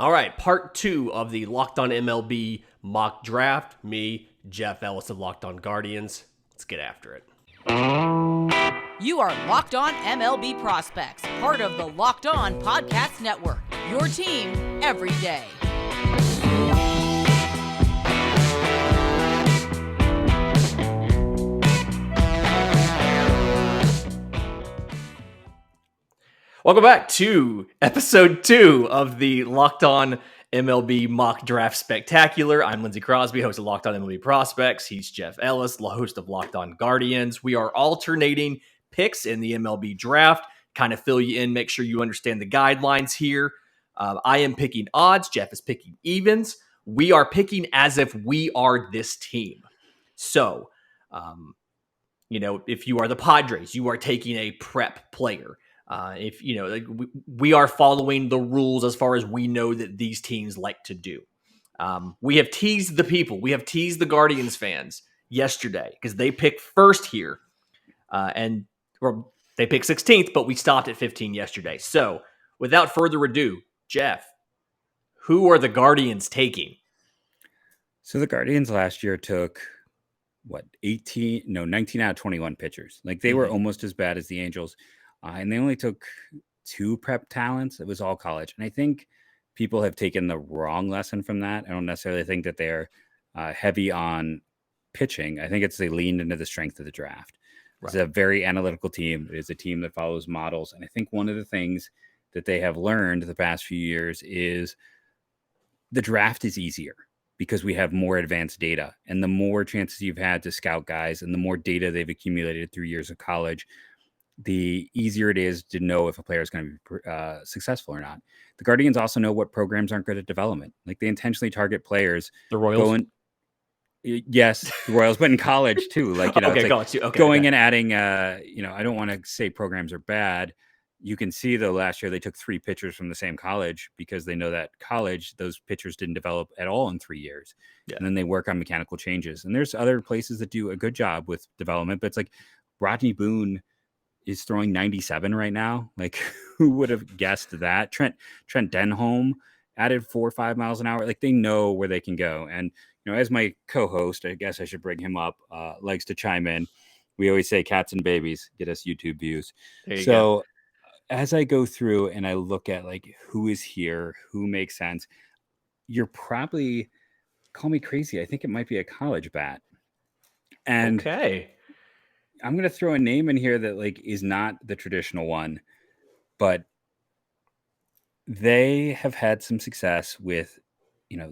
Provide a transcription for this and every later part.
All right, part 2 of the LockedOn MLB Mock Draft. Me, Jeff Ellis of LockedOn Guardians. Let's get after it. You are Locked On MLB Prospects, part of the Locked On Podcast Network. Your team every day. Welcome back to episode 2 of the Locked On MLB Mock Draft Spectacular. I'm Lindsey Crosby, host of Locked On MLB Prospects. He's Jeff Ellis, host of Locked On Guardians. We are alternating picks in the MLB Draft, kind of fill you in, make sure you understand the guidelines here. I am picking odds. Jeff is picking evens. We are picking as if we are this team. So, if you are the Padres, you are taking a prep player. If we are following the rules as far as we know that these teams like to do. We have teased the people. We have teased the Guardians fans yesterday because they picked first here, and they picked 16th, but we stopped at 15 yesterday. So, without further ado, Jeff, who are the Guardians taking? So the Guardians last year took 19 out of 21 pitchers. Like they were almost as bad as the Angels. And they only took 2 prep talents. It was all college. And I think people have taken the wrong lesson from that. I don't necessarily think that they're heavy on pitching. I think they leaned into the strength of the draft. Right. It's a very analytical team. It is a team that follows models. And I think one of the things that they have learned the past few years is the draft is easier because we have more advanced data. And the more chances you've had to scout guys and the more data they've accumulated through years of college, the easier it is to know if a player is going to be successful or not. The Guardians also know what programs aren't good at development. Like they intentionally target players. The Royals? Yes, the Royals, but in college too. Like, going and adding, I don't want to say programs are bad. You can see though, last year they took 3 pitchers from the same college because they know that college, those pitchers didn't develop at all in 3 years. Yeah. And then they work on mechanical changes. And there's other places that do a good job with development, but it's like Rodney Boone is throwing 97 right now. Like who would have guessed that? Trent Denholm added 4 or 5 miles an hour. Like they know where they can go. And, as my co-host, I guess I should bring him up, likes to chime in. We always say cats and babies get us YouTube views. So as I go through and I look at like who is here, who makes sense, you're probably, call me crazy, I think it might be a college bat. And okay. I'm going to throw a name in here that like is not the traditional one, but they have had some success with,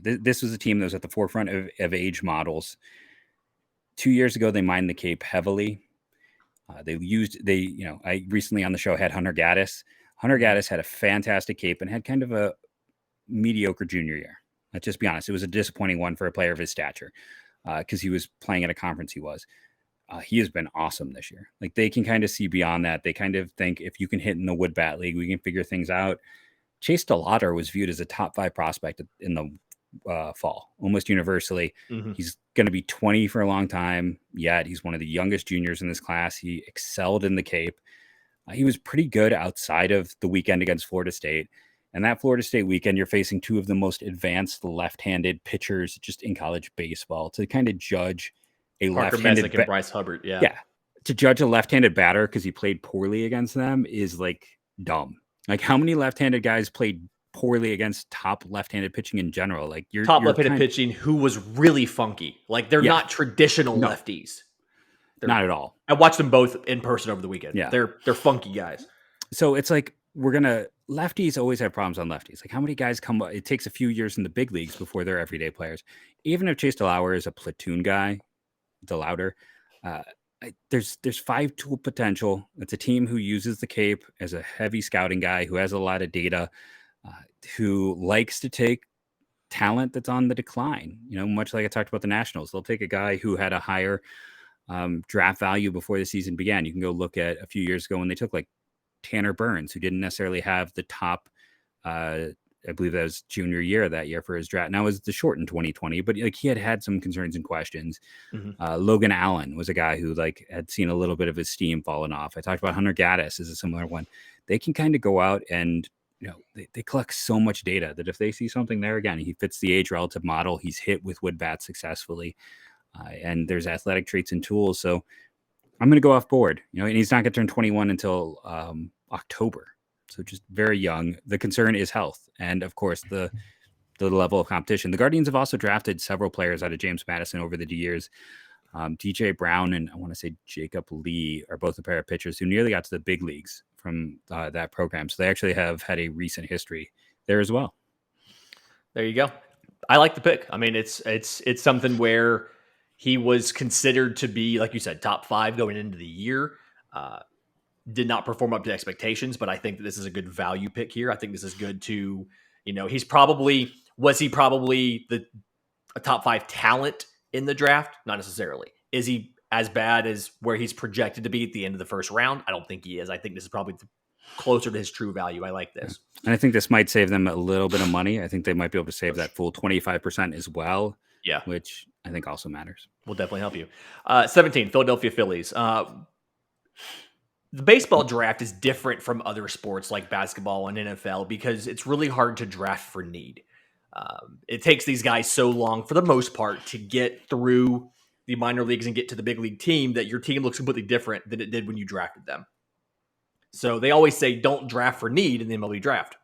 this was a team that was at the forefront of age models. 2 years ago, they mined the Cape heavily. I recently on the show had Hunter Gaddis. Hunter Gaddis had a fantastic Cape and had kind of a mediocre junior year. Let's just be honest. It was a disappointing one for a player of his stature because he was playing at a conference he was. He has been awesome this year. Like they can kind of see beyond that. They kind of think if you can hit in the Wood Bat League, we can figure things out. Chase DeLauter was viewed as a top 5 prospect in the fall, almost universally. He's going to be 20 for a long time. Yet he's one of the youngest juniors in this class. He excelled in the Cape. He was pretty good outside of the weekend against Florida State. And that Florida State weekend, you're facing 2 of the most advanced left-handed pitchers just in college baseball to kind of judge a Parker left-handed and Bryce Hubbard. Yeah. To judge a left-handed batter because he played poorly against them is like dumb. Like how many left-handed guys played poorly against top left-handed pitching in general? Like you're left-handed pitching who was really funky. Like they're not traditional lefties. They're not at all. I watched them both in person over the weekend. Yeah. They're funky guys. So it's like lefties always have problems on lefties. Like how many guys it takes a few years in the big leagues before they're everyday players. Even if Chase DeLauter is a platoon guy, there's 5-tool potential. It's a team who uses the Cape as a heavy scouting guy who has a lot of data, who likes to take talent that's on the decline. Much like I talked about the Nationals, they'll take a guy who had a higher draft value before the season began. You can go look at a few years ago when they took like Tanner Burns, who didn't necessarily have the top I believe that was junior year that year for his draft. Now it was the short in 2020, but like he had some concerns and questions. Logan Allen was a guy who like had seen a little bit of his steam falling off. I talked about Hunter Gaddis as a similar one. They can kind of go out and they collect so much data that if they see something there, again, he fits the age relative model. He's hit with wood bats successfully, and there's athletic traits and tools. So I'm going to go off board, and he's not going to turn 21 until October. So just very young. The concern is health. And of course, the level of competition. The Guardians have also drafted several players out of James Madison over the years. DJ Brown and I want to say Jacob Lee are both a pair of pitchers who nearly got to the big leagues from that program. So they actually have had a recent history there as well. There you go. I like the pick. I mean, it's something where he was considered to be, like you said, top 5 going into the year. Did not perform up to expectations, but I think that this is a good value pick here. I think this is good to, was he probably a top 5 talent in the draft? Not necessarily. Is he as bad as where he's projected to be at the end of the first round? I don't think he is. I think this is probably closer to his true value. I like this. And I think this might save them a little bit of money. I think they might be able to save that full 25% as well. Yeah. Which I think also matters. Will definitely help you. 17, Philadelphia Phillies. The baseball draft is different from other sports like basketball and NFL because it's really hard to draft for need. It takes these guys so long, for the most part, to get through the minor leagues and get to the big league team that your team looks completely different than it did when you drafted them. So they always say don't draft for need in the MLB draft.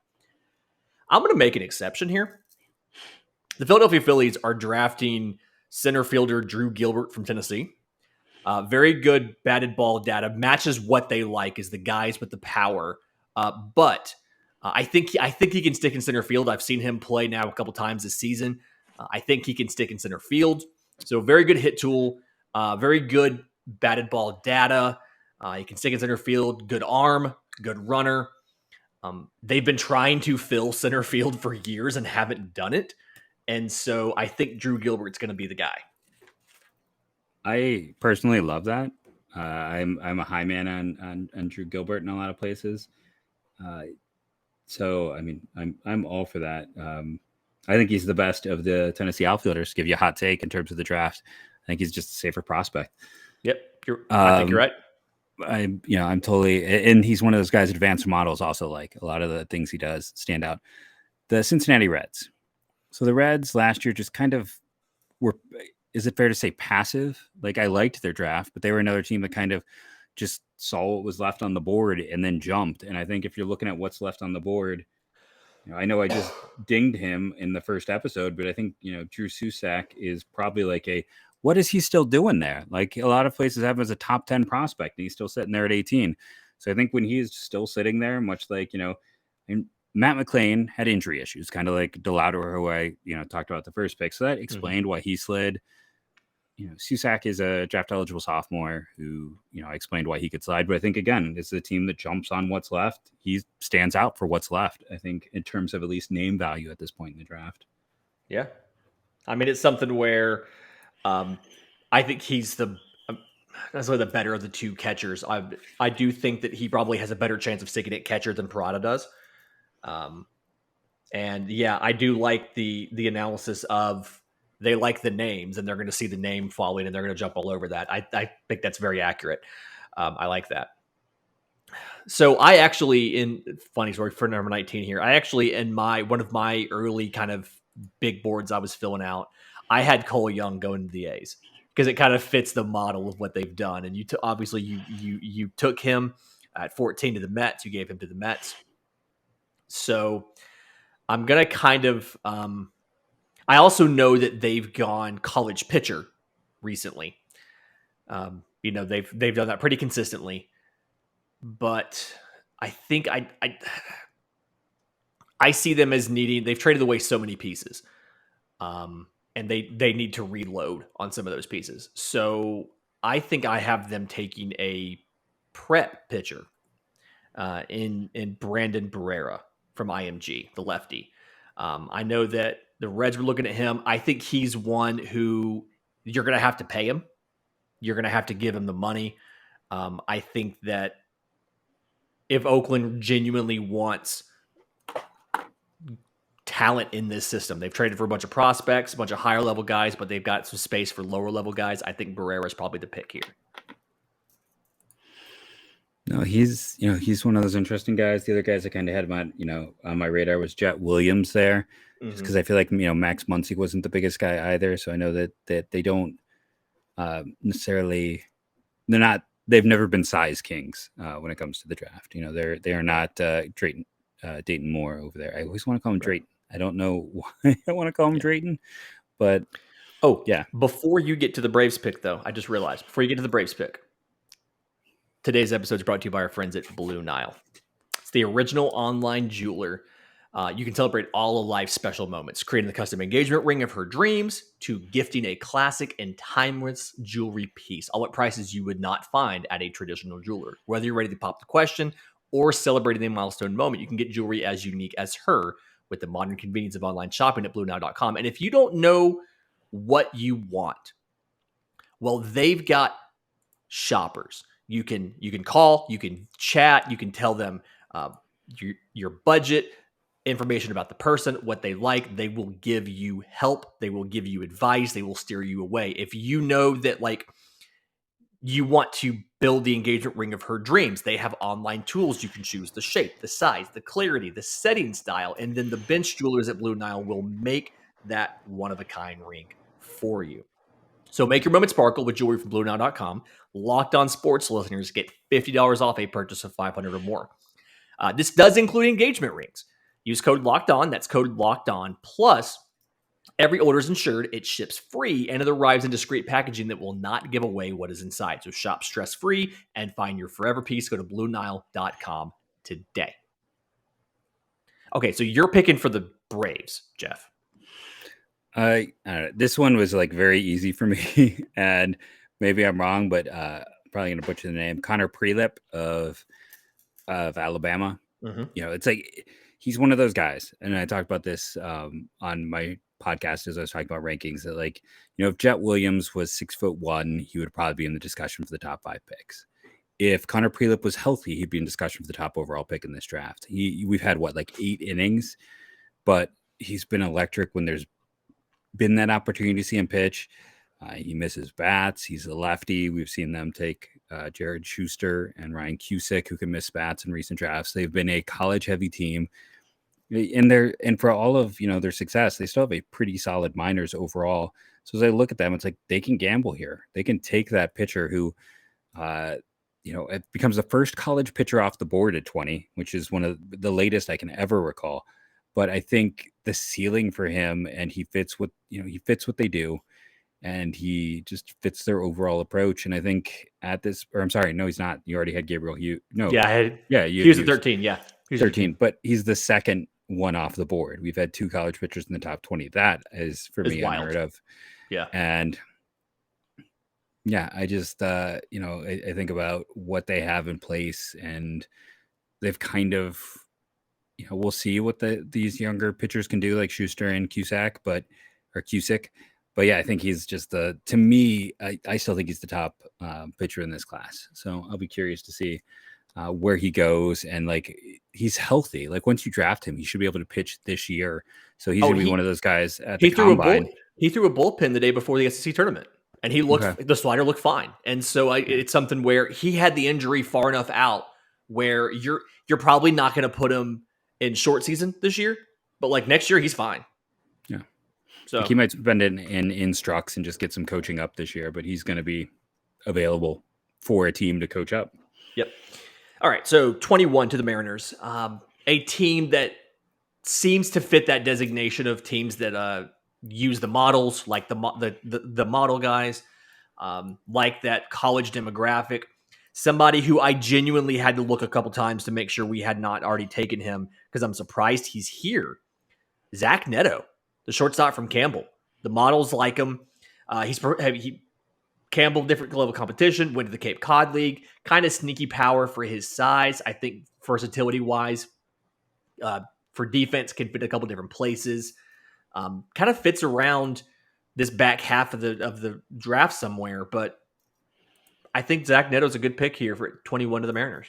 I'm going to make an exception here. The Philadelphia Phillies are drafting center fielder Drew Gilbert from Tennessee. Very good batted ball data, matches what they like is the guys with the power. But I think he can stick in center field. I've seen him play now a couple times this season. I think he can stick in center field. So very good hit tool, very good batted ball data. He can stick in center field, good arm, good runner. They've been trying to fill center field for years and haven't done it. And so I think Drew Gilbert's going to be the guy. I personally love that. I'm a high man on Drew Gilbert in a lot of places. So I mean, I'm all for that. I think he's the best of the Tennessee outfielders. To give you a hot take in terms of the draft, I think he's just a safer prospect. Yep, I think you're right. I'm totally, and he's one of those guys. Advanced models also like a lot of the things he does stand out. The Cincinnati Reds. So the Reds last year just kind of were. Is it fair to say passive? Like I liked their draft, but they were another team that kind of just saw what was left on the board and then jumped. And I think if you're looking at what's left on the board, I know I just dinged him in the first episode, but I think, Drew Susac is probably like what is he still doing there? Like a lot of places have him as a top 10 prospect and he's still sitting there at 18. So I think when he's still sitting there, much like, and Matt McClain had injury issues, kind of like DeLauder, who I, talked about the first pick. So that explained why he slid. Susac is a draft eligible sophomore who, I explained why he could slide. But I think, again, this is a team that jumps on what's left. He stands out for what's left, I think, in terms of at least name value at this point in the draft. Yeah. I mean, it's something where I think he's necessarily the better of the two catchers. I do think that he probably has a better chance of sticking at catcher than Parada does. And yeah, I do like the analysis of they like the names and they're going to see the name following and they're going to jump all over that. I think that's very accurate. I like that. So I actually, funny story for number 19 here, I actually, in one of my early kind of big boards I was filling out, I had Cole Young going to the A's because it kind of fits the model of what they've done. And obviously you took him at 14 to the Mets. You gave him to the Mets. So I'm going to kind of, I also know that they've gone college pitcher recently. They've done that pretty consistently, but I think I see them as needing, they've traded away so many pieces. And they need to reload on some of those pieces. So I think I have them taking a prep pitcher in Brandon Barrera from IMG, the lefty. I know that the Reds were looking at him. I think he's one who you're going to have to pay him. You're going to have to give him the money. I think that if Oakland genuinely wants talent in this system, they've traded for a bunch of prospects, a bunch of higher level guys, but they've got some space for lower level guys. I think Barrera is probably the pick here. No, he's one of those interesting guys. The other guys I kind of had on my radar was Jet Williams there, just because I feel like Max Muncy wasn't the biggest guy either. So I know that they don't necessarily, they've never been size kings when it comes to the draft. They are not Dayton Moore over there. I always want to call him Drayton. I don't know why I want to call him Drayton, but yeah. Before you get to the Braves pick, though, I just realized before you get to the Braves pick, today's episode is brought to you by our friends at Blue Nile. It's the original online jeweler. You can celebrate all of life's special moments, creating the custom engagement ring of her dreams to gifting a classic and timeless jewelry piece, all at prices you would not find at a traditional jeweler. Whether you're ready to pop the question or celebrating a milestone moment, you can get jewelry as unique as her with the modern convenience of online shopping at BlueNile.com. And if you don't know what you want, well, they've got shoppers. You can call, you can chat, you can tell them your budget, information about the person, what they like. They will give you help. They will give you advice. They will steer you away. If you know that you want to build the engagement ring of her dreams, they have online tools. You can choose the shape, the size, the clarity, the setting style, and then the bench jewelers at Blue Nile will make that one-of-a-kind ring for you. So make your moment sparkle with jewelry from BlueNile.com. Locked On Sports listeners get $50 off a purchase of $500 or more. This does include engagement rings. Use code Locked On. That's code Locked On. Plus, every order is insured. It ships free, and it arrives in discreet packaging that will not give away what is inside. So shop stress-free and find your forever piece. Go to BlueNile.com today. Okay, so you're picking for the Braves, Jeff. I don't know. This one was very easy for me, and maybe I'm wrong, but probably going to butcher the name. Connor Prelip of Alabama. Mm-hmm. It's he's one of those guys, and I talked about this on my podcast as I was talking about rankings. That if Jet Williams was 6'1", he would probably be in the discussion for the top 5 picks. If Connor Prelip was healthy, he'd be in discussion for the top overall pick in this draft. We've had 8 innings, but he's been electric when there's been that opportunity to see him pitch. He misses bats. He's a lefty. We've seen them take Jared Schuster and Ryan Cusick, who can miss bats in recent drafts. They've been a college-heavy team, and for all of their success, they still have a pretty solid minors overall. So as I look at them, it's they can gamble here. They can take that pitcher who, it becomes the first college pitcher off the board at 20, which is one of the latest I can ever recall. But I think the ceiling for him, and he fits what they do, and he just fits their overall approach. And I think I'm sorry, no, he's not. You already had Gabriel Hughes. No, he was at 13. Yeah, he was 13, but he's the second one off the board. We've had 2 college pitchers in the top 20. That is for me unheard of. Yeah, and yeah, I just I think about what they have in place, and they've kind of. We'll see what these younger pitchers can do, like Schuster and Cusick. But yeah, I think he's just to me, I still think he's the top pitcher in this class. So I'll be curious to see where he goes. And he's healthy. Once you draft him, he should be able to pitch this year. So he's going to be one of those guys at the combine. He threw a bullpen the day before the SEC tournament, and the slider looked fine. And so it's something where he had the injury far enough out where you're probably not going to put him in short season this year, but next year he's fine. Yeah. So he might spend it in instructs and just get some coaching up this year, but he's going to be available for a team to coach up. Yep. All right. So 21 to the Mariners, a team that seems to fit that designation of teams that use the models, like the model guys, like that college demographic. Somebody who I genuinely had to look a couple times to make sure we had not already taken him, because I'm surprised he's here. Zach Neto, the shortstop from Campbell. The models like him. Campbell, different level of competition, went to the Cape Cod League. Kind of sneaky power for his size. I think versatility-wise, for defense, can fit a couple different places. Kind of fits around this back half of the draft somewhere, but I think Zach Neto's a good pick here for 21 to the Mariners.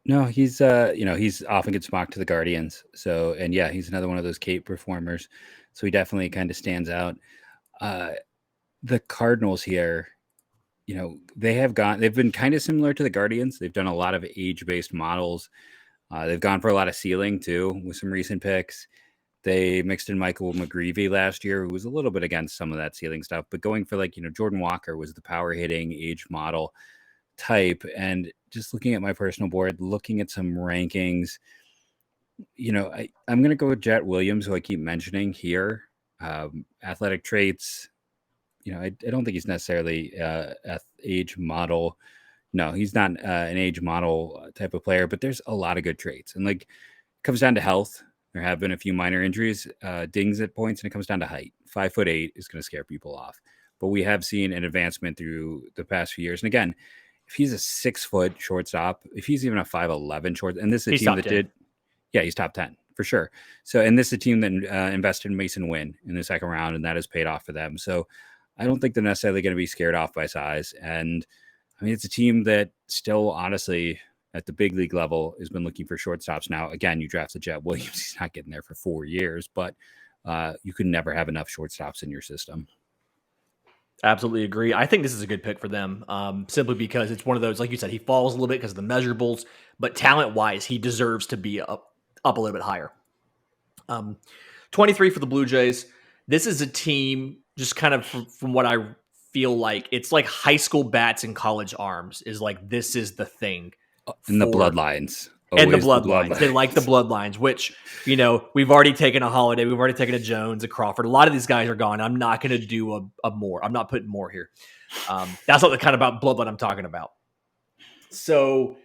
No, he's he's often gets mocked to the Guardians. So, and yeah, he's another one of those Cape performers. So he definitely kind of stands out. The Cardinals here, they've been kind of similar to the Guardians. They've done a lot of age-based models. They've gone for a lot of ceiling too with some recent picks. They mixed in Michael McGreevy last year, who was a little bit against some of that ceiling stuff, but going for Jordan Walker was the power hitting age model type. And just looking at my personal board, looking at some rankings, I'm going to go with Jet Williams, who I keep mentioning here. Athletic traits, I don't think he's necessarily age model. No, he's not an age model type of player, but there's a lot of good traits. And it comes down to health. There have been a few minor injuries, dings at points, and it comes down to height. 5'8" is going to scare people off. But we have seen an advancement through the past few years. And again, if he's a 6-foot shortstop, if he's even a 5'11" short, and this is a team that 10. He's top 10 for sure. So, and this is a team that invested in Mason Wynn in the second round, and that has paid off for them. So I don't think they're necessarily going to be scared off by size. And I mean, it's a team that still, honestly, at the big league level, has been looking for shortstops. Now, again, you drafted Jet Williams. He's not getting there for 4 years, but you can never have enough shortstops in your system. Absolutely agree. I think this is a good pick for them, simply because it's one of those, like you said, he falls a little bit because of the measurables, but talent-wise, he deserves to be up a little bit higher. 23 for the Blue Jays. This is a team, just kind of from what I feel like, it's like high school bats and college arms is this is the thing. And the bloodlines. And the bloodlines. They like the bloodlines, which, we've already taken a Holiday. We've already taken a Jones, a Crawford. A lot of these guys are gone. I'm not going to do a more. I'm not putting more here. That's not the kind of bloodline I'm talking about. So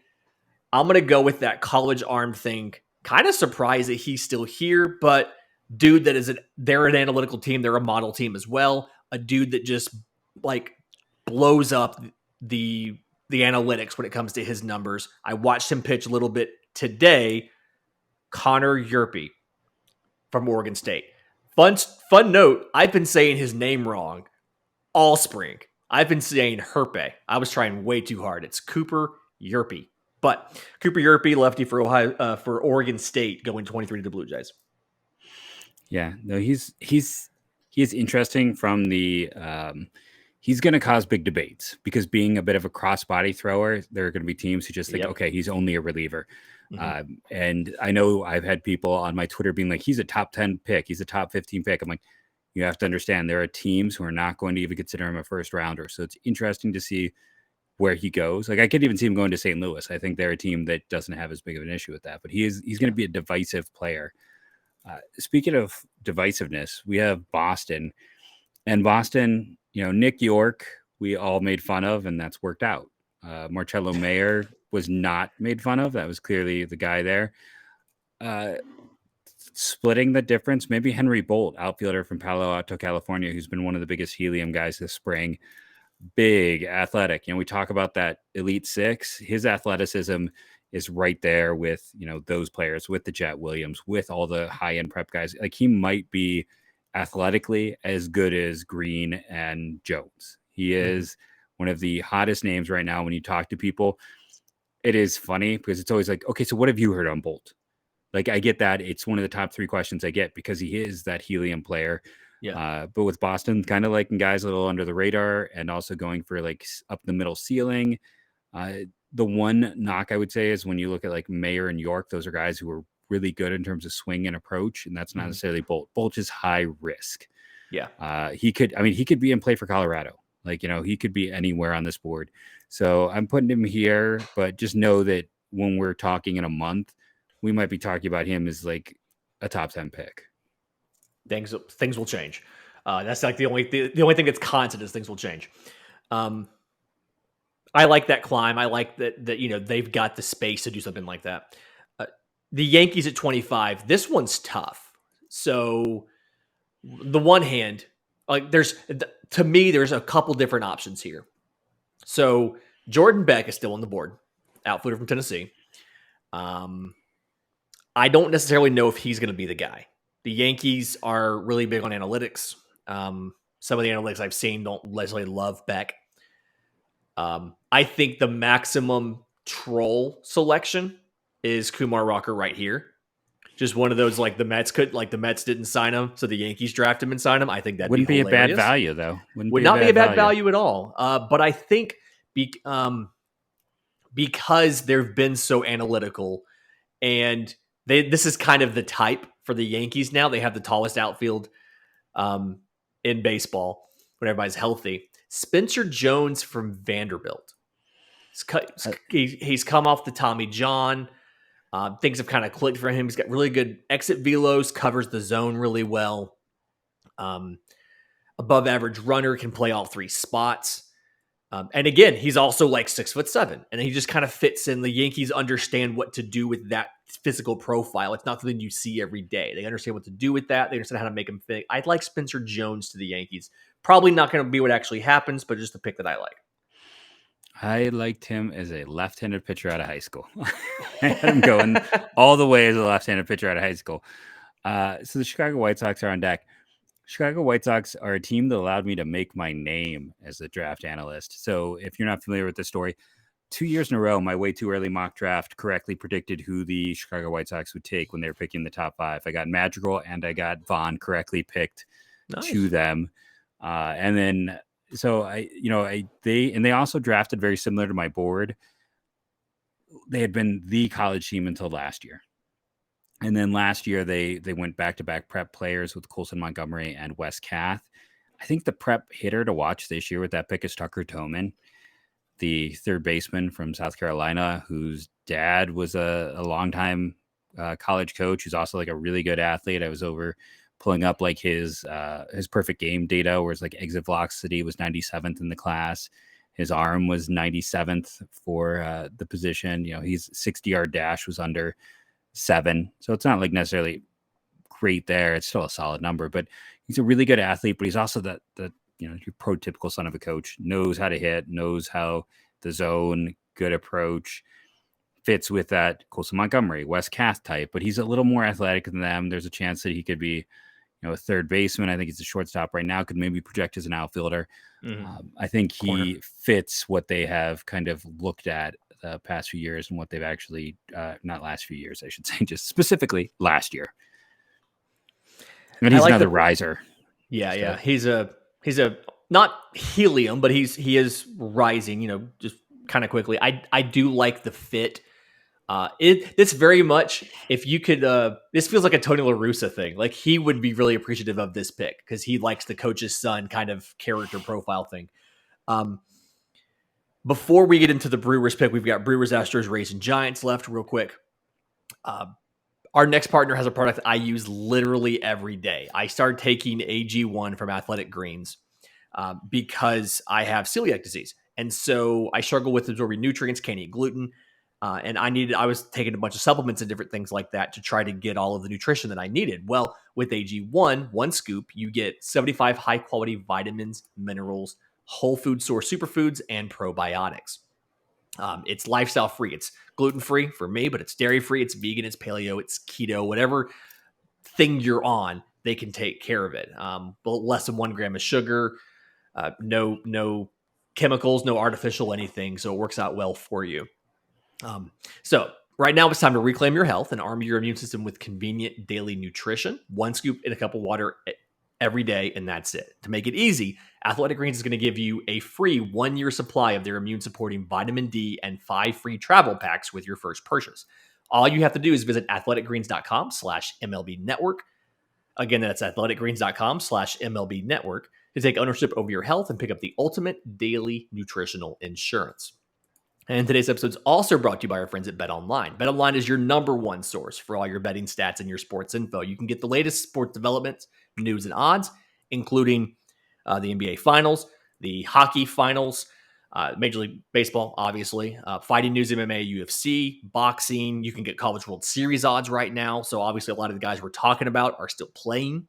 I'm going to go with that college arm thing. Kind of surprised that he's still here, but dude they're an analytical team. They're a model team as well. A dude that just blows up the analytics when it comes to his numbers. I watched him pitch a little bit today. Connor Yerpe from Oregon State. Fun note, I've been saying his name wrong all spring. I've been saying Herpe. I was trying way too hard. It's Cooper Yerpe. But Cooper Yerpe, lefty for Oregon State, going 23 to the Blue Jays. Yeah, no, he's interesting from the he's going to cause big debates because being a bit of a cross-body thrower, there are going to be teams who just think, okay, he's only a reliever. Mm-hmm. And I know I've had people on my Twitter being like, he's a top 10 pick. He's a top 15 pick. I'm like, you have to understand there are teams who are not going to even consider him a first rounder. So it's interesting to see where he goes. I could even see him going to St. Louis. I think they're a team that doesn't have as big of an issue with that, but he's going to be a divisive player. Speaking of divisiveness, we have Boston. And Boston, Nick York, we all made fun of, and that's worked out. Marcelo Mayer was not made fun of. That was clearly the guy there. Splitting the difference, maybe Henry Bolt, outfielder from Palo Alto, California, who's been one of the biggest helium guys this spring. Big, athletic. We talk about that Elite Six. His athleticism is right there with, those players, with the Jet Williams, with all the high-end prep guys. He might be athletically as good as Green and Jones. He is one of the hottest names right now when you talk to people. It is funny because it's always okay, so what have you heard on Bolt? I get that. It's one of the top 3 questions I get because he is that helium player. Yeah. But with Boston, kind of liking guys a little under the radar and also going for up the middle ceiling. The one knock I would say is when you look at Mayer and York, those are guys who are really good in terms of swing and approach, and that's not necessarily Bolt. Bolt is high risk. Yeah. He could be in play for Colorado. He could be anywhere on this board. So I'm putting him here, but just know that when we're talking in a month, we might be talking about him as a top 10 pick. Things will change. That's the only thing that's constant is things will change. I like that climb. I like that they've got the space to do something like that. The Yankees at 25. This one's tough. So, the one hand, there's a couple different options here. So, Jordan Beck is still on the board, outfielder from Tennessee. I don't necessarily know if he's going to be the guy. The Yankees are really big on analytics. Some of the analytics I've seen don't necessarily love Beck. I think the maximum troll selection is Kumar Rocker right here. Just one of those like the Mets didn't sign him, so the Yankees draft him and sign him. I think that wouldn't be a hilarious. bad value though. Would not be a bad value at all. But I think because they've been so analytical, and this is kind of the type for the Yankees now. They have the tallest outfield in baseball when everybody's healthy. Spencer Jones from Vanderbilt. He's come off the Tommy John. Things have kind of clicked for him. He's got really good exit velos, covers the zone really well. Above average runner, can play all three spots. And again, he's also like 6'7", and he just kind of fits in. The Yankees understand what to do with that physical profile. It's not something you see every day. They understand what to do with that. They understand how to make him fit. I'd like Spencer Jones to the Yankees. Probably not going to be what actually happens, but just a pick that I like. I liked him as a left-handed pitcher out of high school. I'm going all the way as a left-handed pitcher out of high school. So the Chicago White Sox are on deck. Chicago White Sox are a team that allowed me to make my name as a draft analyst. So if you're not familiar with this story, 2 years in a row, my way too early mock draft correctly predicted who the Chicago White Sox would take when they were picking the top five. I got Madrigal and I got Vaughn correctly picked to them. And then, so they also drafted very similar to my board. They had been the college team until last year. And then last year, they went back-to-back prep players with Colson Montgomery and Wes Kath. I think the prep hitter to watch this year with that pick is Tucker Toman, the third baseman from South Carolina, whose dad was a longtime college coach, who's also like a really good athlete. I was over pulling up like his perfect game data, where it's like exit velocity was 97th in the class. His arm was 97th for the position. His 60-yard dash was under 7. So it's not like necessarily great there. It's still a solid number, but he's a really good athlete, but he's also the your prototypical son of a coach, knows how to hit, knows how the zone, good approach, fits with that Colson Montgomery, Wes Kath type, but he's a little more athletic than them. There's a chance that he could be, a third baseman. I think he's a shortstop right now, could maybe project as an outfielder. I think he fits what they have kind of looked at the past few years and what they've actually, not last few years, I should say, just specifically last year. And he's like another riser. Yeah. He's a not helium, but he is rising, just kind of quickly. I do like the fit. This very much, if you could, this feels like a Tony La Russa thing. Like he would be really appreciative of this pick because he likes the coach's son kind of character profile thing. Before we get into the Brewers pick, we've got Brewers, Astros, Rays, and Giants left real quick. Our next partner has a product I use literally every day. I started taking AG1 from Athletic Greens because I have celiac disease. And so I struggle with absorbing nutrients, can't eat gluten. And I was taking a bunch of supplements and different things like that to try to get all of the nutrition that I needed. Well, with AG1, one scoop, you get 75 high quality vitamins, minerals, whole food source superfoods, and probiotics. It's lifestyle free. It's gluten free for me, but it's dairy free. It's vegan. It's paleo. It's keto. Whatever thing you're on, they can take care of it. But less than 1 gram of sugar, no chemicals, no artificial anything. So it works out well for you. So right now it's time to reclaim your health and arm your immune system with convenient daily nutrition. 1 scoop in a cup of water every day, and that's it. To make it easy, Athletic Greens is going to give you a free 1-year supply of their immune-supporting vitamin D and 5 free travel packs with your first purchase. All you have to do is visit athleticgreens.com/MLB Network. Again, that's athleticgreens.com/MLB Network to take ownership over your health and pick up the ultimate daily nutritional insurance. And today's episode is also brought to you by our friends at BetOnline. BetOnline is your #1 source for all your betting stats and your sports info. You can get the latest sports developments, news, and odds, including the NBA Finals, the hockey finals, Major League Baseball, obviously, fighting news, MMA, UFC, boxing. You can get College World Series odds right now. So obviously a lot of the guys we're talking about are still playing.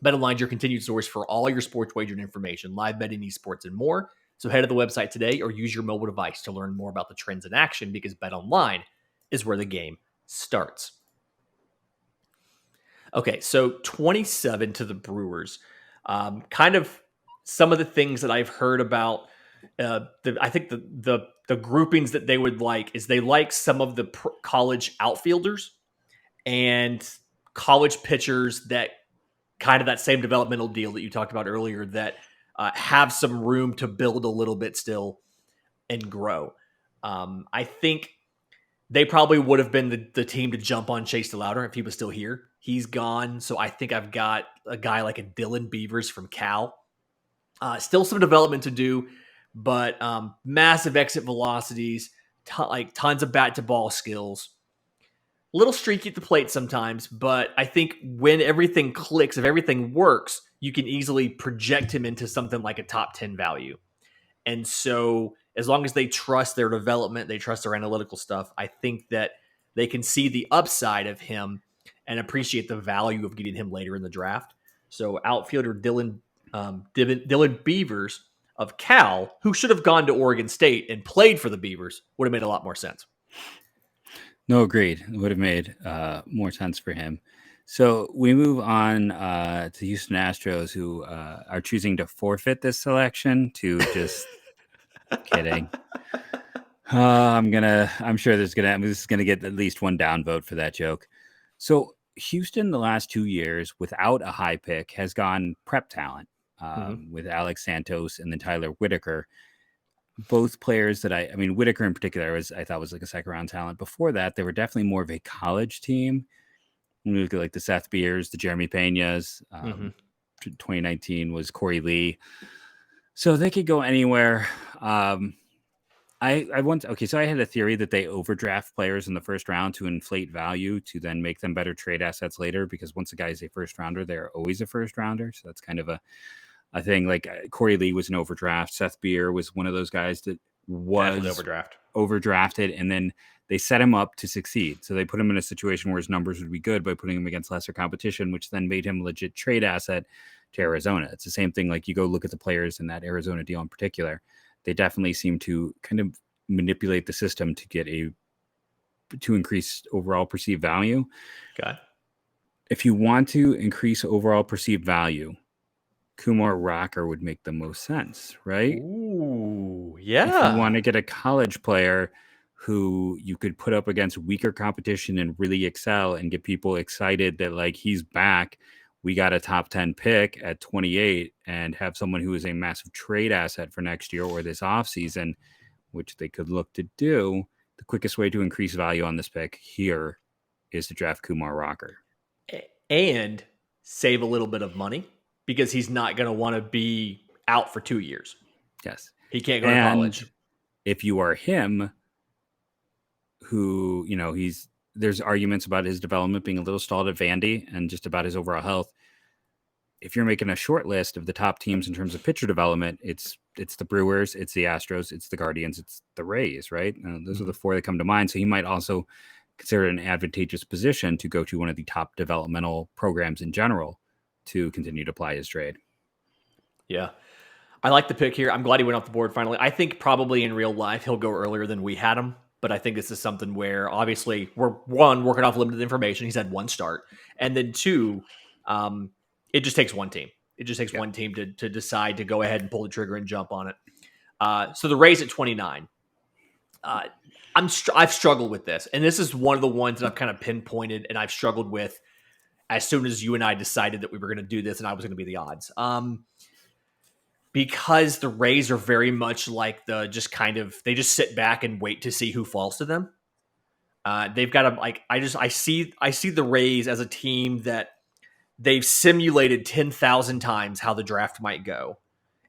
BetOnline is your continued source for all your sports wagering information, live betting, esports, and more. So head to the website today or use your mobile device to learn more about the trends in action because BetOnline is where the game starts. Okay, so 27 to the Brewers. Kind of some of the things that I've heard about, I think the groupings that they would like is they like some of the college outfielders and college pitchers that kind of that same developmental deal that you talked about earlier that have some room to build a little bit still and grow. I think they probably would have been the team to jump on Chase DeLauder if he was still here. He's gone, so I think I've got a guy like a Dylan Beavers from Cal. Still some development to do, but massive exit velocities, tons of bat-to-ball skills. A little streaky at the plate sometimes, but I think when everything clicks, if everything works, you can easily project him into something like a top 10 value. And so as long as they trust their development, they trust their analytical stuff, I think that they can see the upside of him and appreciate the value of getting him later in the draft. So outfielder Dylan Beavers of Cal, who should have gone to Oregon State and played for the Beavers, would have made a lot more sense. No, agreed. It would have made more sense for him. So we move on to Houston Astros, who are choosing to forfeit this selection to just kidding. I'm sure this is gonna get at least one downvote for that joke. So Houston, the last 2 years, without a high pick, has gone prep talent with Alex Santos and then Tyler Whitaker. Both players that I mean, Whitaker in particular I thought was like a second round talent. Before that, they were definitely more of a college team. When we look at like the Seth Beers, the Jeremy Peñas, 2019 was Corey Lee. So they could go anywhere. So I had a theory that they overdraft players in the first round to inflate value to then make them better trade assets later, because once a guy is a first rounder, they're always a first rounder. So that's kind of a thing. Like Corey Lee was an overdraft. Seth Beer was one of those guys that was overdrafted, and then they set him up to succeed. So they put him in a situation where his numbers would be good by putting him against lesser competition, which then made him a legit trade asset to Arizona. It's the same thing. Like you go look at the players in that Arizona deal in particular, they definitely seem to kind of manipulate the system to increase overall perceived value. Okay. If you want to increase overall perceived value, Kumar Rocker would make the most sense, right? Ooh, yeah. If you want to get a college player who you could put up against weaker competition and really excel and get people excited that like he's back, we got a top 10 pick at 28 and have someone who is a massive trade asset for next year or this offseason, which they could look to do, the quickest way to increase value on this pick here is to draft Kumar Rocker. And save a little bit of money because he's not going to want to be out for 2 years. Yes. He can't go to college. If you are him, who, there's arguments about his development being a little stalled at Vandy and just about his overall health. If you're making a short list of the top teams in terms of pitcher development, it's the Brewers, it's the Astros, it's the Guardians, it's the Rays, right? Those are the four that come to mind. So he might also consider it an advantageous position to go to one of the top developmental programs in general to continue to apply his trade. Yeah. I like the pick here. I'm glad he went off the board finally. I think probably in real life he'll go earlier than we had him, but I think this is something where obviously we're working off limited information. He's had one start. And then two, it just takes one team. It just takes one team to decide to go ahead and pull the trigger and jump on it. So the Rays at 29. I've struggled with this, and this is one of the ones that I've kind of pinpointed and I've struggled with as soon as you and I decided that we were going to do this and I was going to be the odds. Because the Rays are very much like they just sit back and wait to see who falls to them. They've got I see the Rays as a team that they've simulated 10,000 times how the draft might go.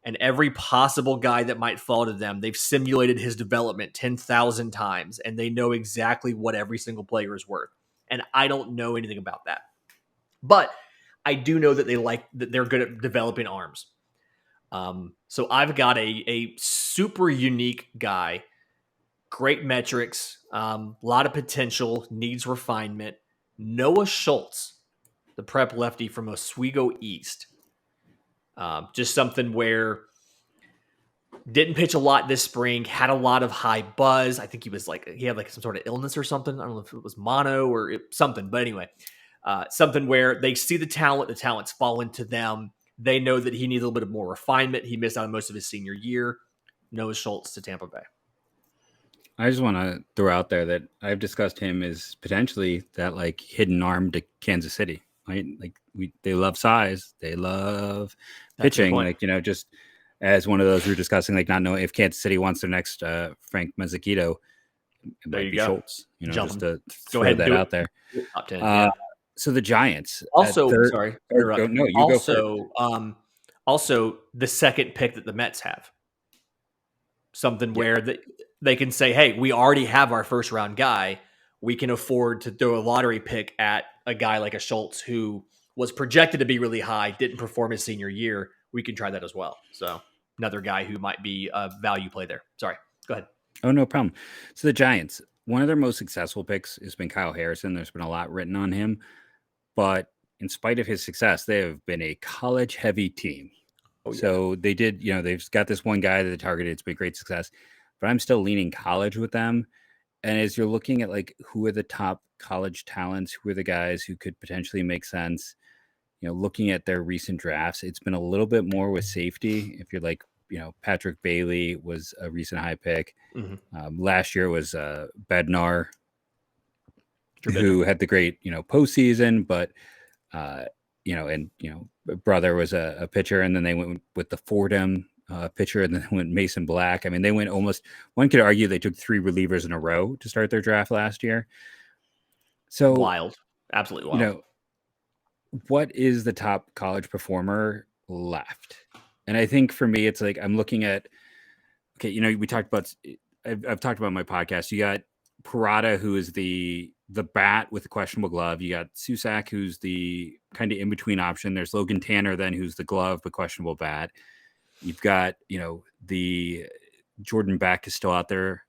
And every possible guy that might fall to them, they've simulated his development 10,000 times, and they know exactly what every single player is worth. And I don't know anything about that. But I do know that they're good at developing arms. So I've got a super unique guy, great metrics, lot of potential, needs refinement. Noah Schultz, the prep lefty from Oswego East. Just something where didn't pitch a lot this spring, had a lot of high buzz. I think he had some sort of illness or something. I don't know if it was mono or something, but anyway, something where they see the talent's fallen to them. They know that he needs a little bit of more refinement. He missed out on most of his senior year. Noah Schultz to Tampa Bay. I just want to throw out there that I've discussed him as potentially that like hidden arm to Kansas City, right? Like they love size, they love pitching, like, just as one of those we were discussing, like not knowing if Kansas City wants their next Frank Mazzucato, it might be Schultz, just to throw that out there. Top 10, So the Giants. Also, sorry. No, you also, go first. Also, the second pick that the Mets have. Something where they can say, hey, we already have our first round guy. We can afford to throw a lottery pick at a guy like a Schultz who was projected to be really high, didn't perform his senior year. We can try that as well. So another guy who might be a value play there. Sorry, go ahead. Oh, no problem. So the Giants, one of their most successful picks has been Kyle Harrison. There's been a lot written on him, but in spite of his success, they have been a college heavy team. So they did, they've got this one guy that they targeted. It's been great success, but I'm still leaning college with them. And as you're looking at like, who are the top college talents, who are the guys who could potentially make sense, looking at their recent drafts, it's been a little bit more with safety. If you're like, Patrick Bailey was a recent high pick. Mm-hmm. Last year was Bednar, who had the great, postseason, but, brother was a pitcher, and then they went with the Fordham pitcher, and then went Mason Black. I mean, they went one could argue they took 3 relievers in a row to start their draft last year. So wild, absolutely wild. What is the top college performer left? And I think for me, it's like, I'm looking at, we talked about, I've talked about my podcast. You got Parada, who is the bat with the questionable glove. You got Susac, who's the kind of in-between option. There's Logan Tanner, then, who's the glove but questionable bat. You've got, the Jordan Beck is still out there.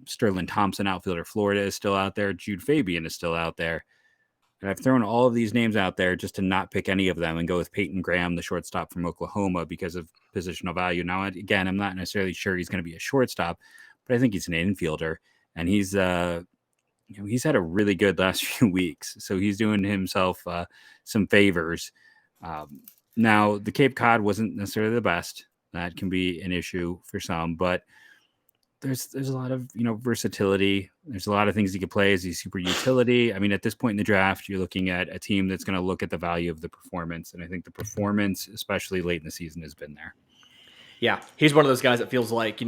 Sterling Thompson, outfielder, Florida, is still out there. Jude Fabian is still out there. And I've thrown all of these names out there just to not pick any of them and go with Peyton Graham, the shortstop from Oklahoma, because of positional value. Now, again, I'm not necessarily sure he's going to be a shortstop, but I think he's an infielder, and he's he's had a really good last few weeks, so he's doing himself some favors. Now, the Cape Cod wasn't necessarily the best. That can be an issue for some, but there's a lot of versatility. There's a lot of things you could play as a super utility. I mean, at this point in the draft, you're looking at a team that's going to look at the value of the performance, and I think the performance, especially late in the season, has been there. Yeah, he's one of those guys that feels like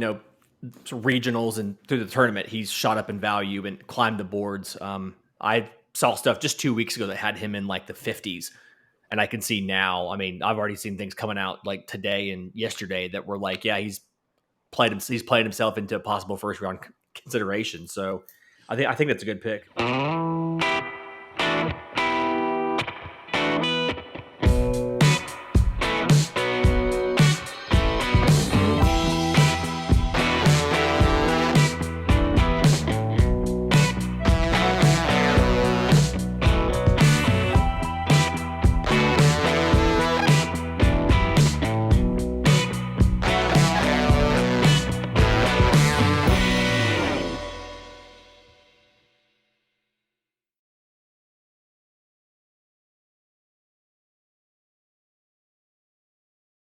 regionals and through the tournament, he's shot up in value and climbed the boards. I saw stuff just 2 weeks ago that had him in like the 50s. And I can see now, I mean, I've already seen things coming out like today and yesterday that were like, yeah, he's played himself into a possible first round consideration. So I think that's a good pick.